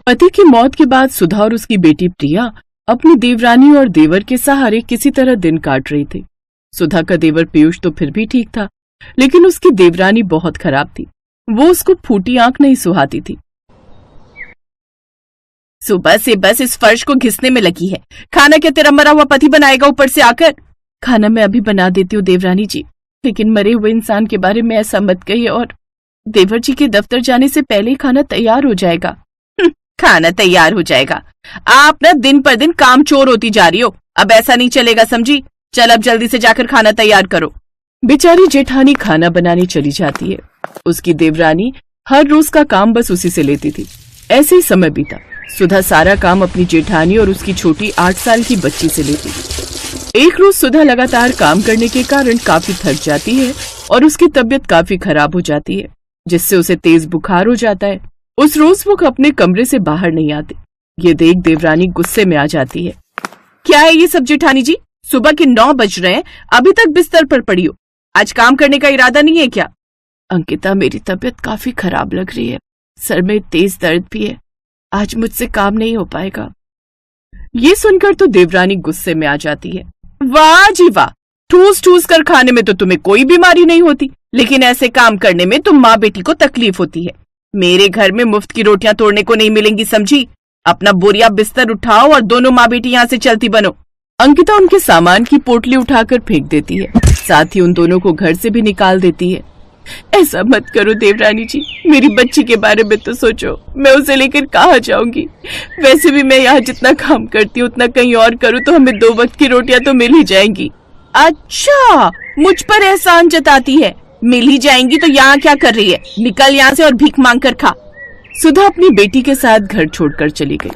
पति की मौत के बाद सुधा और उसकी बेटी प्रिया अपनी देवरानी और देवर के सहारे किसी तरह दिन काट रही थी। सुधा का देवर पीयूष तो फिर भी ठीक था, लेकिन उसकी देवरानी बहुत खराब थी। वो उसको फूटी आंख नहीं सुहाती थी। सुबह से बस इस फर्श को घिसने में लगी है। खाना क्या तेरा मरा हुआ पति बनाएगा ऊपर से आकर? खाना मैं अभी बना देती हूँ देवरानी जी, लेकिन मरे हुए इंसान के बारे में ऐसा मत कहिए, और देवर जी के दफ्तर जाने से पहले ही खाना तैयार हो जाएगा। खाना तैयार हो जाएगा? आप ना दिन पर दिन काम चोर होती जा रही हो। अब ऐसा नहीं चलेगा, समझी? चल अब जल्दी से जाकर खाना तैयार करो। बेचारी जेठानी खाना बनाने चली जाती है। उसकी देवरानी हर रोज का काम बस उसी से लेती थी। ऐसे ही समय बीता। सुधा सारा काम अपनी जेठानी और उसकी छोटी 8 साल की बच्ची से लेती थी। एक रोज सुधा लगातार काम करने के कारण काफी थक जाती है और उसकी तबीयत काफी खराब हो जाती है, जिससे उसे तेज बुखार हो जाता है। उस रोज वो अपने कमरे से बाहर नहीं आती। ये देख देवरानी गुस्से में आ जाती है। क्या है ये सब जेठानी जी? सुबह के 9 बज रहे हैं, अभी तक बिस्तर पर पड़ी हो। आज काम करने का इरादा नहीं है क्या? अंकिता, मेरी तबीयत काफी खराब लग रही है। सर में तेज दर्द भी है। आज मुझसे काम नहीं हो पाएगा। ये सुनकर तो देवरानी गुस्से में आ जाती है। वाह जी वाह, ठूस ठूस कर खाने में तो तुम्हें कोई बीमारी नहीं होती, लेकिन ऐसे काम करने में तुम माँ बेटी को तकलीफ होती है। मेरे घर में मुफ्त की रोटियां तोड़ने को नहीं मिलेंगी, समझी? अपना बोरिया बिस्तर उठाओ और दोनों माँ बेटी यहाँ से चलती बनो। अंकिता उनके सामान की पोटली उठाकर फेंक देती है, साथ ही उन दोनों को घर से भी निकाल देती है। ऐसा मत करो देवरानी जी, मेरी बच्ची के बारे में तो सोचो। मैं उसे लेकर कहाँ जाऊंगी? वैसे भी मैं यहाँ जितना काम करती हूँ उतना कहीं और करूँ तो हमें 2 वक्त की रोटियां तो मिल ही जाएंगी। अच्छा, मुझ पर एहसान जताती है। मिल ही जाएंगी तो यहाँ क्या कर रही है? निकल यहाँ से और भीख मांग कर खा। सुधा अपनी बेटी के साथ घर छोड़कर चली गई।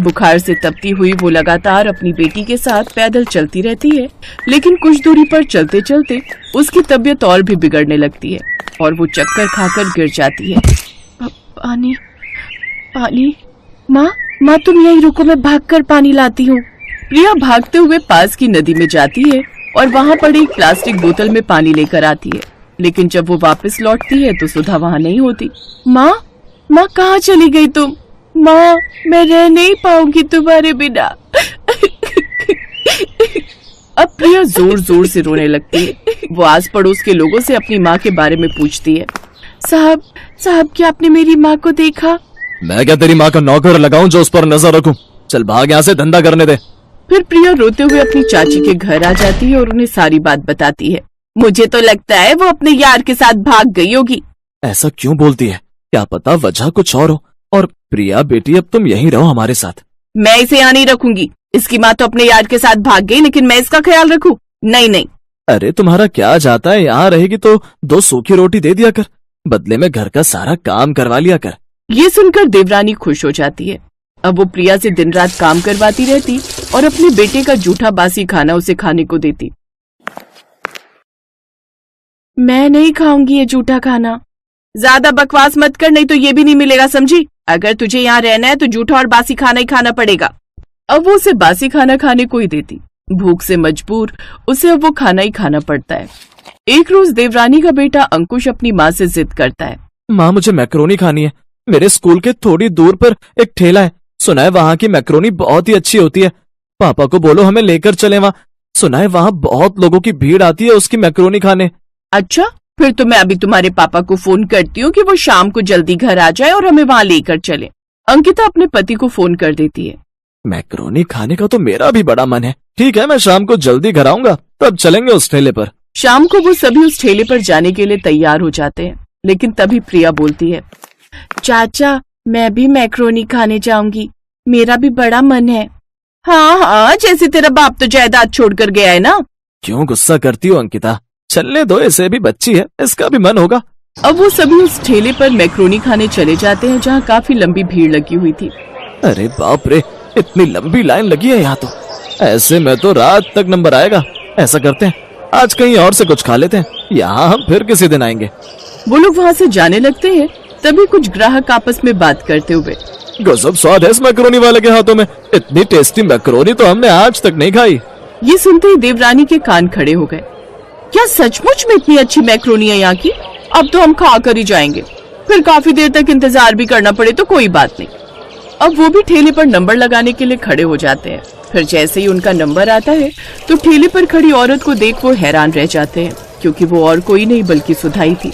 बुखार से तपती हुई वो लगातार अपनी बेटी के साथ पैदल चलती रहती है, लेकिन कुछ दूरी पर चलते चलते उसकी तबीयत और भी बिगड़ने लगती है और वो चक्कर खाकर गिर जाती है। पानी पानी, माँ तुम यहीं रुको, मैं भागकर पानी लाती हूँ। प्रिया भागते हुए पास की नदी में जाती है और वहाँ पड़ी एक प्लास्टिक बोतल में पानी लेकर आती है, लेकिन जब वो वापस लौटती है तो सुधा वहाँ नहीं होती। माँ कहाँ चली गई तुम? माँ, मैं रह नहीं पाऊंगी तुम्हारे बिना। अब प्रिया जोर जोर से रोने लगती है। वो आस पड़ोस के लोगों से अपनी माँ के बारे में पूछती है। साहब क्या आपने मेरी माँ को देखा? मैं क्या तेरी माँ का नौकर लगाऊं जो उस पर नजर रखूं? चल भाग यहाँ से, धंधा करने दे। फिर प्रिया रोते हुए अपनी चाची के घर आ जाती है और उन्हें सारी बात बताती है। मुझे तो लगता है वो अपने यार के साथ भाग गई होगी। ऐसा क्यों बोलती है? क्या पता वजह कुछ और हो। और प्रिया बेटी, अब तुम यहीं रहो हमारे साथ। मैं इसे यहाँ नहीं रखूंगी। इसकी माँ तो अपने यार के साथ भाग गई, लेकिन मैं इसका ख्याल रखूं? नहीं। अरे तुम्हारा क्या जाता है, यहाँ रहेगी तो 2 सूखी रोटी दे दिया कर, बदले में घर का सारा काम करवा लिया कर। ये सुनकर देवरानी खुश हो जाती है। अब वो प्रिया से दिन रात काम करवाती रहती और अपने बेटे का जूठा बासी खाना उसे खाने को देती। मैं नहीं खाऊंगी ये जूठा खाना। ज्यादा बकवास मत कर, नहीं तो ये भी नहीं मिलेगा, समझी? अगर तुझे यहाँ रहना है तो जूठा और बासी खाना ही खाना पड़ेगा। अब वो उसे बासी खाना खाने को ही देती। भूख से मजबूर उसे अब वो खाना ही खाना पड़ता है। एक रोज देवरानी का बेटा अंकुश अपनी माँ से जिद करता है। माँ, मुझे मैक्रोनी खानी है। मेरे स्कूल के थोड़ी दूर पर एक ठेला है, सुना है वहाँ की मैक्रोनी बहुत ही अच्छी होती है। पापा को बोलो हमें लेकर चले वहाँ। सुना है वहाँ बहुत लोगों की भीड़ आती है उसकी मैक्रोनी खाने। अच्छा, फिर तो मैं अभी तुम्हारे पापा को फोन करती हूँ कि वो शाम को जल्दी घर आ जाए और हमें वहाँ लेकर चले। अंकिता अपने पति को फोन कर देती है। मैक्रोनी खाने का तो मेरा भी बड़ा मन है। ठीक है, मैं शाम को जल्दी घर आऊंगा, तब चलेंगे उस ठेले पर। शाम को वो सभी उस ठेले पर जाने के लिए तैयार हो जाते हैं, लेकिन तभी प्रिया बोलती है। चाचा, मैं भी मैक्रोनी खाने जाऊंगी, मेरा भी बड़ा मन है। हाँ, जैसे तेरा बाप तो जायदाद छोड़कर गया है ना। क्यों गुस्सा करती हो अंकिता? चलने दो, इसे भी बच्ची है, इसका भी मन होगा। अब वो सभी उस ठेले पर मैक्रोनी खाने चले जाते हैं जहाँ काफी लंबी भीड़ लगी हुई थी। अरे बाप रे, इतनी लंबी लाइन लगी है यहाँ तो। ऐसे में तो रात तक नंबर आएगा। ऐसा करते हैं, आज कहीं और से कुछ खा लेते हैं, यहाँ हम फिर किसी दिन आएंगे। वो लोग वहाँ से जाने लगते हैं, तभी कुछ ग्राहक आपस में बात करते हुए। गजब स्वाद है इस मैक्रोनी वाले के हाथों में। इतनी टेस्टी मैक्रोनी तो हमने आज तक नहीं खाई। ये सुनते ही देवरानी के कान खड़े हो गए। क्या सचमुच में इतनी अच्छी मैक्रोनी है यहाँ की? अब तो हम खा कर ही जाएंगे, फिर काफी देर तक इंतजार भी करना पड़े तो कोई बात नहीं। अब वो भी ठेले पर नंबर लगाने के लिए खड़े हो जाते हैं। फिर जैसे ही उनका नंबर आता है तो ठेले पर खड़ी औरत को देख वो हैरान रह जाते हैं, क्योंकि वो और कोई नहीं बल्कि सुधा ही थी।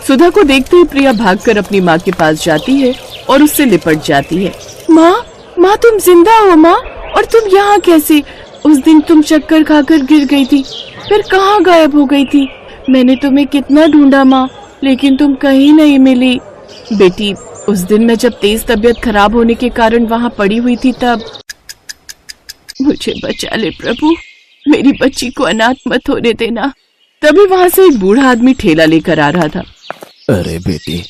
सुधा को देखते ही प्रिया भागकर अपनी माँ के पास जाती है और उससे लिपट जाती है। माँ तुम जिंदा हो माँ? और तुम यहाँ कैसे? उस दिन तुम चक्कर खाकर गिर गई थी, फिर कहाँ गायब हो गई थी? मैंने तुम्हें कितना ढूंढा माँ, लेकिन तुम कहीं नहीं मिली। बेटी, उस दिन मैं जब तेज तबीयत खराब होने के कारण वहाँ पड़ी हुई थी तब। मुझे बचा ले प्रभु, मेरी बच्ची को अनाथ मत होने देना। तभी वहाँ से एक बूढ़ा आदमी ठेला लेकर आ रहा था। अरे बेटी,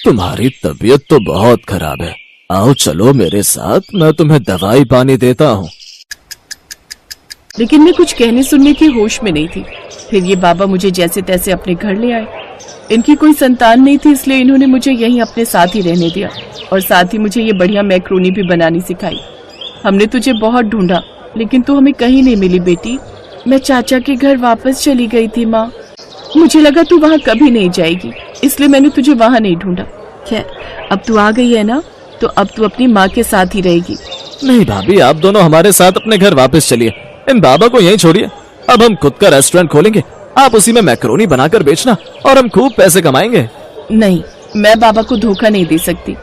तुम्हारी तबीयत तो बहुत खराब है, आओ चलो मेरे साथ, मैं तुम्हें दवाई पानी देता हूँ। लेकिन मैं कुछ कहने सुनने की होश में नहीं थी। फिर ये बाबा मुझे जैसे तैसे अपने घर ले आए। इनकी कोई संतान नहीं थी, इसलिए इन्होंने मुझे यहीं अपने साथ ही रहने दिया और साथ ही मुझे ये बढ़िया मैक्रोनी भी बनानी सिखाई। हमने तुझे बहुत ढूंढा, लेकिन तू हमें कहीं नहीं मिली बेटी। मैं चाचा के घर वापस चली गई थी माँ। मुझे लगा तू वहाँ कभी नहीं जाएगी, इसलिए मैंने तुझे वहाँ नहीं ढूंढा। खैर, अब तू आ गई है ना, तो अब तू अपनी माँ के साथ ही रहेगी। नहीं भाभी, आप दोनों हमारे साथ अपने घर वापस चलिए, इन बाबा को यहीं छोड़िए। अब हम खुद का रेस्टोरेंट खोलेंगे, आप उसी में मैक्रोनी बनाकर बेचना और हम खूब पैसे कमाएंगे। नहीं, मैं बाबा को धोखा नहीं दे सकती।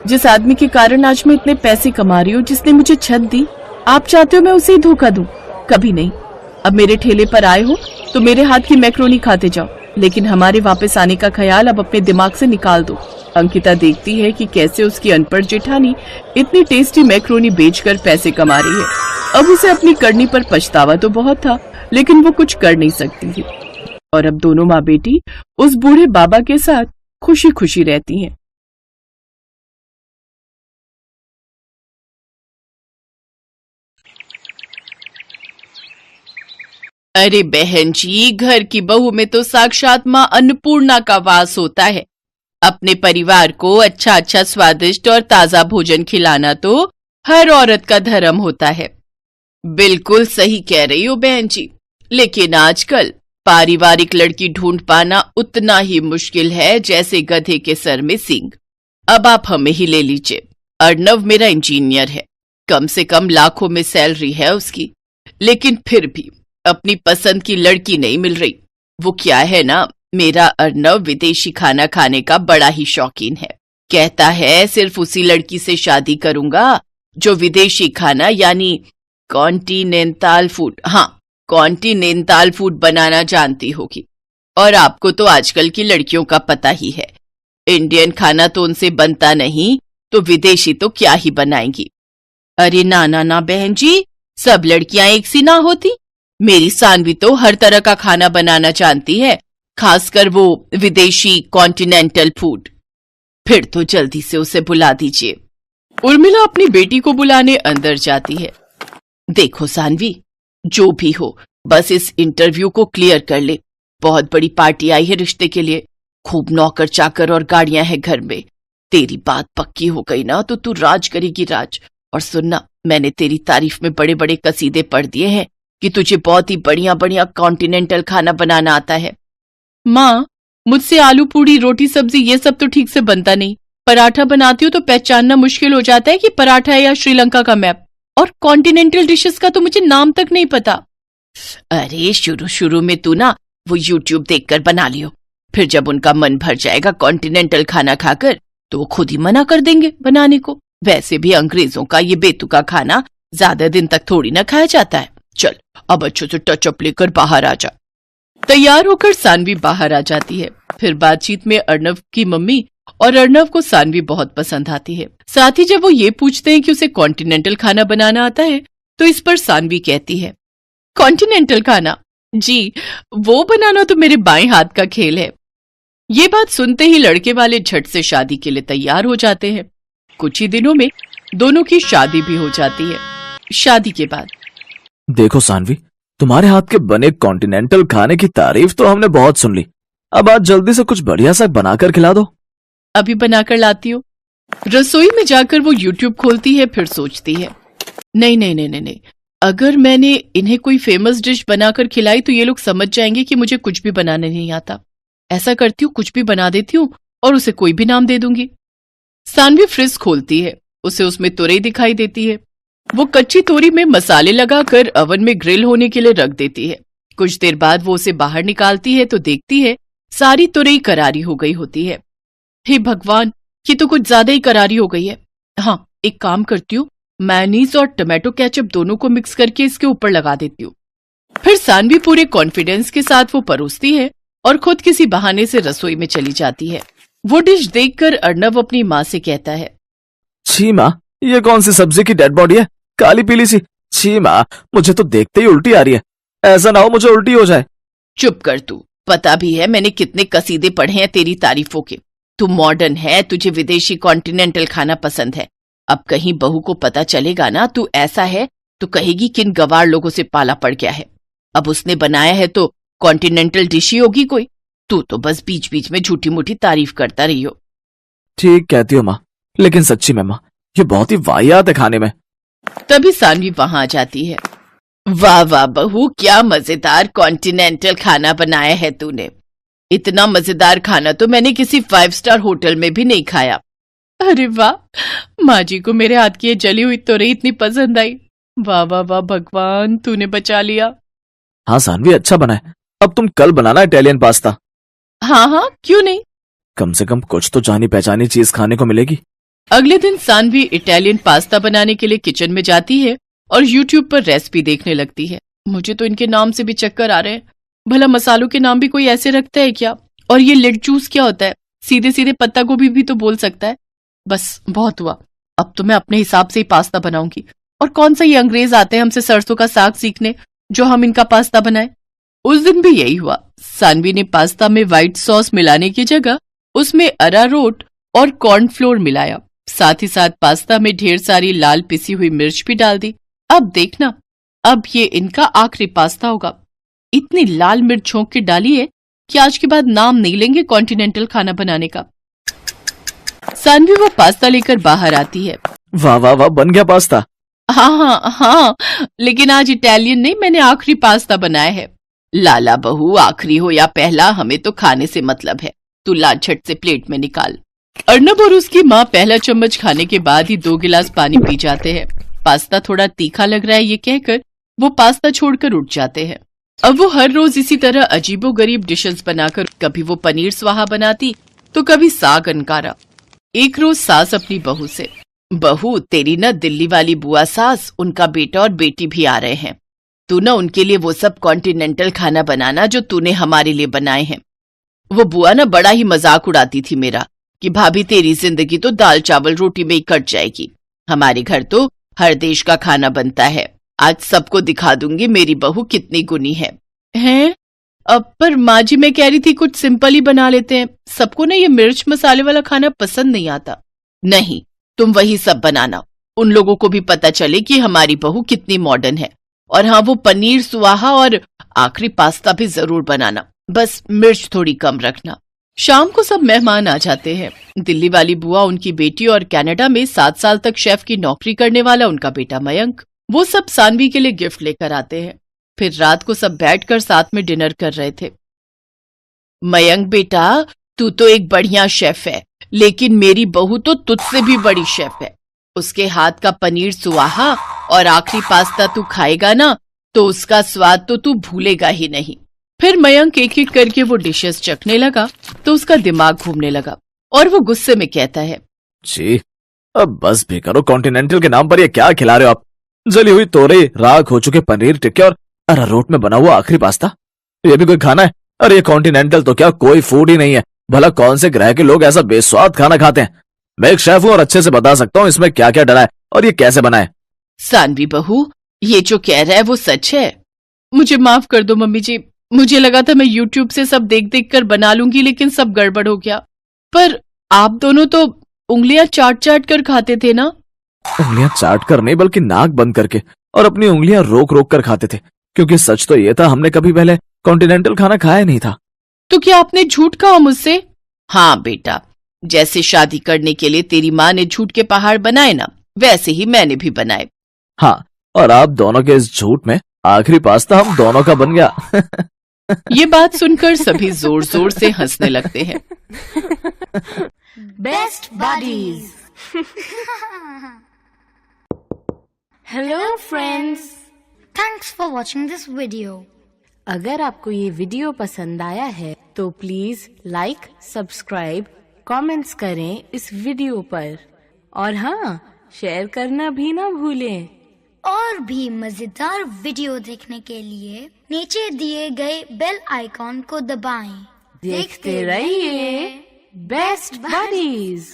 जिस आदमी के कारण आज मैं इतने पैसे कमा रही हूँ, जिसने मुझे छत दी, आप चाहते हो मैं उसे ही धोखा दूं? कभी नहीं। अब मेरे ठेले पर आए हो तो मेरे हाथ की मैक्रोनी खाते जाओ, लेकिन हमारे वापस आने का ख्याल अब अपने दिमाग से निकाल दो। अंकिता देखती है कि कैसे उसकी अनपढ़ जेठानी इतनी टेस्टी मैक्रोनी बेचकर पैसे कमा रही है। अब उसे अपनी करनी पर पछतावा तो बहुत था, लेकिन वो कुछ कर नहीं सकती थी। और अब दोनों माँ बेटी उस बूढ़े बाबा के साथ खुशी खुशी रहती हैं। अरे बहन जी, घर की बहू में तो साक्षात माँ अन्नपूर्णा का वास होता है। अपने परिवार को अच्छा अच्छा स्वादिष्ट और ताजा भोजन खिलाना तो हर औरत का धर्म होता है। बिल्कुल सही कह रही हो बहन जी, लेकिन आजकल पारिवारिक लड़की ढूंढ पाना उतना ही मुश्किल है जैसे गधे के सर में सींग। अब आप हमें ही ले लीजिए। अर्णव मेरा इंजीनियर है, कम से कम लाखों में सैलरी है उसकी, लेकिन फिर भी अपनी पसंद की लड़की नहीं मिल रही। वो क्या है ना, मेरा अर्णव विदेशी खाना खाने का बड़ा ही शौकीन है। कहता है सिर्फ उसी लड़की से शादी करूंगा जो विदेशी खाना यानी कॉन्टिनेंटल फूड, हाँ कॉन्टिनेंटल फूड बनाना जानती होगी। और आपको तो आजकल की लड़कियों का पता ही है, इंडियन खाना तो उनसे बनता नहीं, तो विदेशी तो क्या ही बनाएंगी। अरे ना ना ना बहन जी, सब लड़कियां एक सी ना होती। मेरी सानवी तो हर तरह का खाना बनाना जानती है, खासकर वो विदेशी कॉन्टिनेंटल फूड। फिर तो जल्दी से उसे बुला दीजिए। उर्मिला अपनी बेटी को बुलाने अंदर जाती है। देखो सानवी, जो भी हो बस इस इंटरव्यू को क्लियर कर ले। बहुत बड़ी पार्टी आई है रिश्ते के लिए, खूब नौकर चाकर और गाड़ियां हैं घर में। तेरी बात पक्की हो गई ना तो तू राज करेगी राज। और सुनना, मैंने तेरी तारीफ में बड़े बड़े कसीदे पढ़ दिए हैं कि तुझे बहुत ही बढ़िया बढ़िया कॉन्टिनेंटल खाना बनाना आता है। माँ, मुझसे आलू पूड़ी रोटी सब्जी ये सब तो ठीक से बनता नहीं। पराठा बनाती हूँ तो पहचानना मुश्किल हो जाता है कि पराठा है या श्रीलंका का मैप। और कॉन्टिनेंटल डिशेस का तो मुझे नाम तक नहीं पता। अरे शुरू शुरू में तू ना वो यूट्यूब देखकर बना लियो, फिर जब उनका मन भर जाएगा कॉन्टिनेंटल खाना खाकर तो वो खुद ही मना कर देंगे बनाने को। वैसे भी अंग्रेजों का ये बेतुका खाना ज्यादा दिन तक थोड़ी ना खाया जाता है। चल अब अच्छे से टचअप लेकर बाहर आ जा। तैयार होकर सानवी बाहर आ जाती है। फिर बातचीत में अर्णव की मम्मी और अर्णव को सानवी बहुत पसंद आती है। साथ ही जब वो ये पूछते हैं कि उसे कॉन्टिनेंटल खाना बनाना आता है तो इस पर सानवी कहती है, कॉन्टिनेंटल खाना जी, वो बनाना तो मेरे बाएं हाथ का खेल है। ये बात सुनते ही लड़के वाले झट से शादी के लिए तैयार हो जाते हैं। कुछ ही दिनों में दोनों की शादी भी हो जाती है। शादी के बाद देखो सानवी, तुम्हारे हाथ के बने कॉन्टिनेंटल खाने की तारीफ तो हमने बहुत सुन ली, अब आज जल्दी से कुछ बढ़िया सा बनाकर खिला दो। अभी बनाकर लाती हूँ। रसोई में जाकर वो यूट्यूब खोलती है, फिर सोचती है, नहीं नहीं नहीं नहीं, अगर मैंने इन्हें कोई फेमस डिश बनाकर खिलाई तो ये लोग समझ जाएंगे कि मुझे कुछ भी बनाने नहीं आता। ऐसा करती हूँ, कुछ भी बना देती हूँ और उसे कोई भी नाम दे दूंगी। सानवी फ्रिज खोलती है उसे उसमें तुरई दिखाई देती है। वो कच्ची तोरी में मसाले लगाकर ओवन में ग्रिल होने के लिए रख देती है। कुछ देर बाद वो उसे बाहर निकालती है तो देखती है सारी तुरई करारी हो गई होती है। हे भगवान, ये तो कुछ ज्यादा ही करारी हो गई है। हाँ, एक काम करती हूँ, मेयोनीज और टमाटो केचप दोनों को मिक्स करके इसके ऊपर लगा देती हूँ। फिर सानवी पूरे कॉन्फिडेंस के साथ वो परोसती है और खुद किसी बहाने से रसोई में चली जाती है। वो डिश देखकर अर्णव अपनी माँ से कहता है, छी माँ, ये कौन सी सब्जी की डेड बॉडी है, काली पीली सी। छी माँ, मुझे तो देखते ही उल्टी आ रही है। ऐसा ना हो मुझे उल्टी हो जाए। चुप कर तू, पता भी है मैंने कितने कसीदे पढ़े हैं तेरी तारीफों के। तू मॉडर्न है, तुझे विदेशी कॉन्टिनेंटल खाना पसंद है। अब कहीं बहू को पता चलेगा ना तू ऐसा है तो कहेगी किन गवार लोगों से पाला पड़ गया है। अब उसने बनाया है तो कॉन्टिनेंटल डिश ही होगी कोई। तू तो बस बीच बीच में झूठी मूठी तारीफ करता रही हो। ठीक कहती हो माँ, लेकिन सच्ची में माँ, ये बहुत ही वाहियात है खाने में। तभी सानवी वहां आ जाती है। वाह वाह बहू, क्या मजेदार कॉन्टिनेंटल खाना बनाया है तूने। इतना मजेदार खाना तो मैंने किसी 5 स्टार होटल में भी नहीं खाया। अरे वाह, माँ जी को मेरे हाथ की ये जली हुई तोरई इतनी पसंद आई। वाह वाह वाह भगवान, तूने बचा लिया। हाँ सानवी, अच्छा बना है। अब तुम कल बनाना इटालियन पास्ता। हाँ हाँ, क्यों नहीं। कम से कम कुछ तो जानी पहचानी चीज खाने को मिलेगी। अगले दिन सानवी इटालियन पास्ता बनाने के लिए किचन में जाती है और यूट्यूब पर रेसिपी देखने लगती है। मुझे तो इनके नाम से भी चक्कर आ रहे हैं। भला मसालों के नाम भी कोई ऐसे रखता है क्या? और ये लेट जूस क्या होता है? सीधे सीधे पत्ता गोभी भी तो बोल सकता है। बस बहुत हुआ, अब तो मैं अपने हिसाब से ही पास्ता बनाऊंगी। और कौन सा ये अंग्रेज आते हैं हमसे सरसों का साग सीखने जो हम इनका पास्ता बनाए। उस दिन भी यही हुआ। सानवी ने पास्ता में व्हाइट सॉस मिलाने की जगह उसमें अरारोट और कॉर्नफ्लोर मिलाया। साथ ही साथ पास्ता में ढेर सारी लाल पिसी हुई मिर्च भी डाल दी। अब देखना, अब ये इनका आखिरी पास्ता होगा। इतनी लाल मिर्च छोंक के डाली है कि आज के बाद नाम नहीं लेंगे कॉन्टिनेंटल खाना बनाने का। सानवी वो पास्ता लेकर बाहर आती है। वाह वाह वाह, बन गया पास्ता। हाँ हाँ हाँ, लेकिन आज इटालियन नहीं, मैंने आखिरी पास्ता बनाया है। लाला बहू, आखिरी हो या पहला, हमें तो खाने से मतलब है। तू ला झट से प्लेट में निकाल। अर्णब और उसकी माँ पहला चम्मच खाने के बाद ही 2 गिलास पानी पी जाते हैं। पास्ता थोड़ा तीखा लग रहा है ये कहकर वो पास्ता छोड़कर उठ जाते हैं। अब वो हर रोज इसी तरह अजीबोगरीब डिशेस बनाकर कभी वो पनीर स्वाहा बनाती तो कभी साग अनकारा। एक रोज सास अपनी बहू से, बहू तेरी ना दिल्ली वाली बुआ सास, उनका बेटा और बेटी भी आ रहे हैं। तू ना उनके लिए वो सब कॉन्टिनेंटल खाना बनाना जो तूने हमारे लिए बनाए हैं। वो बुआ ना बड़ा ही मजाक उड़ाती थी मेरा कि भाभी तेरी जिंदगी तो दाल चावल रोटी में ही कट जाएगी। हमारे घर तो हर देश का खाना बनता है। आज सबको दिखा दूंगी मेरी बहू कितनी गुनी है। हैं? अब पर माँ जी, मैं कह रही थी कुछ सिंपल ही बना लेते हैं। सबको ना ये मिर्च मसाले वाला खाना पसंद नहीं आता। नहीं, तुम वही सब बनाना, उन लोगों को भी पता चले कि हमारी बहू कितनी मॉडर्न है। और हाँ, वो पनीर सुहाहा और आखिरी पास्ता भी जरूर बनाना, बस मिर्च थोड़ी कम रखना। शाम को सब मेहमान आ जाते हैं। दिल्ली वाली बुआ, उनकी बेटी और कनाडा में 7 साल तक शेफ की नौकरी करने वाला उनका बेटा मयंक, वो सब सानवी के लिए गिफ्ट लेकर आते हैं। फिर रात को सब बैठकर साथ में डिनर कर रहे थे। मयंक बेटा, तू तो एक बढ़िया शेफ है, लेकिन मेरी बहू तो तुझसे भी बड़ी शेफ है। उसके हाथ का पनीर सुहाहा और आखिरी पास्ता तू खाएगा ना तो उसका स्वाद तो तू भूलेगा ही नहीं। फिर मयंक एक एक करके वो डिशेस चखने लगा तो उसका दिमाग घूमने लगा और वो गुस्से में कहता है, जी अब बस भी करो, कॉन्टिनेंटल के नाम पर ये क्या खिला रहे हो आप? जली हुई तोरई, राख हो चुके पनीर टिक्के और अरारोट में बना हुआ आखिरी पास्ता, ये भी कोई खाना है? अरे ये कॉन्टिनेंटल तो क्या कोई फूड ही नहीं है। भला कौन से ग्रह के लोग ऐसा बेस्वाद खाना खाते हैं? मैं एक शेफ हूँ और अच्छे से बता सकता हूँ इसमें क्या क्या डला है और ये कैसे बना है। सानवी बहू, ये जो कह रहा है वो सच है। मुझे माफ कर दो मम्मी जी, मुझे लगा था मैं यूट्यूब से सब देख देख कर बना लूंगी, लेकिन सब गड़बड़ हो गया। पर आप दोनों तो उंगलियां चाट चाट कर खाते थे ना? उंगलियां चाट कर नहीं, बल्कि नाक बंद करके और अपनी उंगलियां रोक रोक कर खाते थे, क्योंकि सच तो ये था हमने कभी पहले कॉन्टिनेंटल खाना खाया नहीं था। तो क्या आपने झूठ कहा मुझसे? हाँ बेटा, जैसे शादी करने के लिए तेरी माँ ने झूठ के पहाड़ बनाए ना, वैसे ही मैंने भी बनाए। हाँ, और आप दोनों के इस झूठ में आखिरी पास्ता हम दोनों का बन गया। ये बात सुनकर सभी जोर जोर से हंसने लगते हैं। Best buddies. Hello friends, Thanks for watching this video. अगर आपको ये वीडियो पसंद आया है तो प्लीज लाइक, सब्सक्राइब, कमेंट्स करें इस वीडियो पर और हाँ, शेयर करना भी ना भूलें। और भी मजेदार वीडियो देखने के लिए नीचे दिए गए बेल आइकॉन को दबाएं। देखते रहिए बेस्ट बडीज।